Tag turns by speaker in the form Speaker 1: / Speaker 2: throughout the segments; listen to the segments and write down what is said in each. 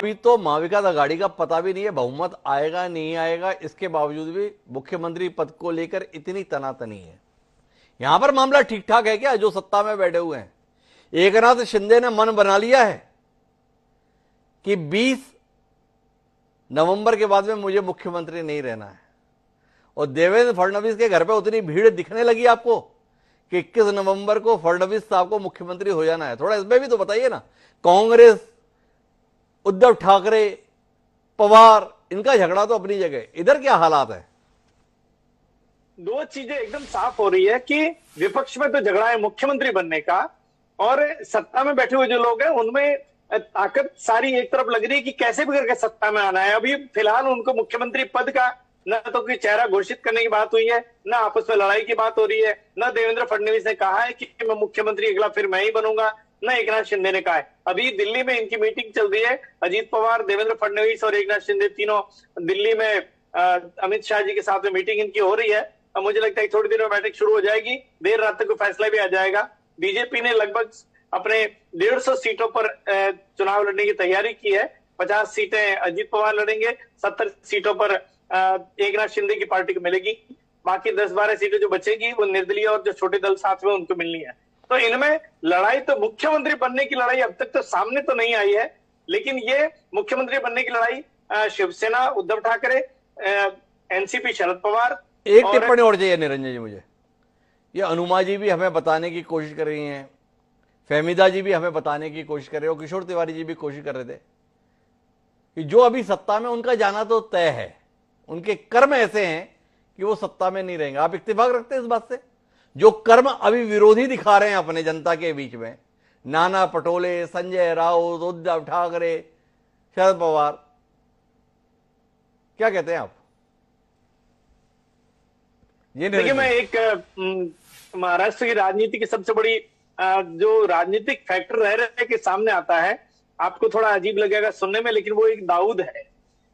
Speaker 1: अभी तो महाविकास आघाड़ी का पता भी नहीं है बहुमत आएगा नहीं आएगा, इसके बावजूद भी मुख्यमंत्री पद को लेकर इतनी तनातनी है। यहां पर मामला ठीक ठाक है क्या? जो सत्ता में बैठे हुए हैं, एकनाथ शिंदे ने मन बना लिया है कि 20 नवंबर के बाद में मुझे मुख्यमंत्री नहीं रहना है, और देवेंद्र फडणवीस के घर पे उतनी भीड़ दिखने लगी आपको कि 21 नवंबर को फडणवीस साहब को मुख्यमंत्री हो जाना है। थोड़ा इसमें भी तो बताइए ना। कांग्रेस, उद्धव ठाकरे, पवार, इनका झगड़ा तो अपनी जगह, इधर क्या हालात है?
Speaker 2: दो चीजें एकदम साफ हो रही है कि विपक्ष में तो झगड़ा है मुख्यमंत्री बनने का, और सत्ता में बैठे हुए जो लोग हैं उनमें ताकत सारी एक तरफ लग रही है कि कैसे भी करके सत्ता में आना है। अभी फिलहाल उनको मुख्यमंत्री पद का न तो कोई चेहरा घोषित करने की बात हुई है, न आपस में लड़ाई की बात हो रही है, न देवेंद्र फडणवीस ने कहा है कि मैं मुख्यमंत्री अगला फिर मैं ही बनूंगा, न एकनाथ शिंदे ने कहा है। अभी दिल्ली में इनकी मीटिंग चल रही है, अजीत पवार, देवेंद्र फडणवीस और एकनाथ शिंदे तीनों दिल्ली में अमित शाह जी के साथ में मीटिंग इनकी हो रही है। अब मुझे लगता है थोड़ी देर में बैठक शुरू हो जाएगी, देर रात तक कोई फैसला भी आ जाएगा। बीजेपी ने लगभग अपने 150 सीटों पर चुनाव लड़ने की तैयारी की है। 50 सीटें अजीत पवार लड़ेंगे, 70 सीटों पर एकनाथ शिंदे की पार्टी को मिलेगी, बाकी 10-12 सीटें जो बचेगी वो निर्दलीय और जो छोटे दल साथ में उनको मिलनी है। तो इनमें लड़ाई तो मुख्यमंत्री बनने की लड़ाई अब तक तो सामने तो नहीं आई है, लेकिन ये मुख्यमंत्री बनने की लड़ाई शिवसेना उद्धव ठाकरे, एनसीपी शरद पवार।
Speaker 1: एक टिप्पणी और चाहिए निरंजन जी मुझे। ये अनुमा जी भी हमें बताने की कोशिश कर रही हैं, फहमीदा जी भी हमें बताने की कोशिश कर रहे हो, किशोर तिवारी जी भी कोशिश कर रहे थे कि जो अभी सत्ता में उनका जाना तो तय है, उनके कर्म ऐसे हैं कि वो सत्ता में नहीं रहेंगे। आप इत्तेफाक रखते हैं इस बात से? जो कर्म अभी विरोधी दिखा रहे हैं अपने जनता के बीच में, नाना पटोले, संजय राउत, उद्धव ठाकरे, शरद पवार, क्या कहते हैं आप? ये
Speaker 2: देखिए, मैं एक महाराष्ट्र की राजनीति की सबसे बड़ी जो राजनीतिक फैक्टर रह रहे के सामने आता है, आपको थोड़ा अजीब लगेगा सुनने में, लेकिन वो एक दाऊद है।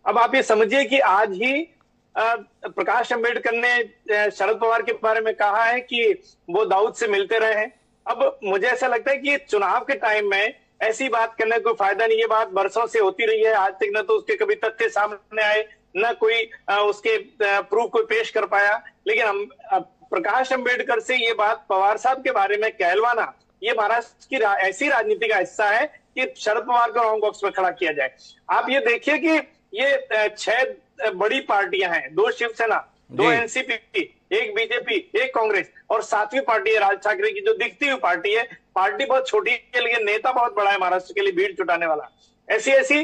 Speaker 2: अब आप ये समझिए कि आज ही प्रकाश अंबेडकर ने शरद पवार के बारे में कहा है कि वो दाऊद से मिलते रहे हैं। अब मुझे ऐसा लगता है कि चुनाव के टाइम में ऐसी बात करने का कोई फायदा नहीं। ये बात बरसों से होती रही है, आज तक न तो उसके कभी तथ्य सामने आए, न कोई उसके प्रूफ कोई पेश कर पाया। लेकिन हम प्रकाश अंबेडकर से ये बात पवार साहब के बारे में कहलवाना, ये महाराष्ट्र की ऐसी राजनीति का हिस्सा है कि शरद पवार को रॉन्ग बॉक्स में खड़ा किया जाए। आप ये देखिए कि ये 6 बड़ी पार्टियां हैं, 2 शिवसेना, 2 एनसीपी, 1 बीजेपी, 1 कांग्रेस, और 7वीं पार्टी है राज ठाकरे की, जो दिखती हुई पार्टी है। पार्टी बहुत छोटी है लेकिन नेता बहुत बड़ा है महाराष्ट्र के लिए भीड़ जुटाने वाला। ऐसी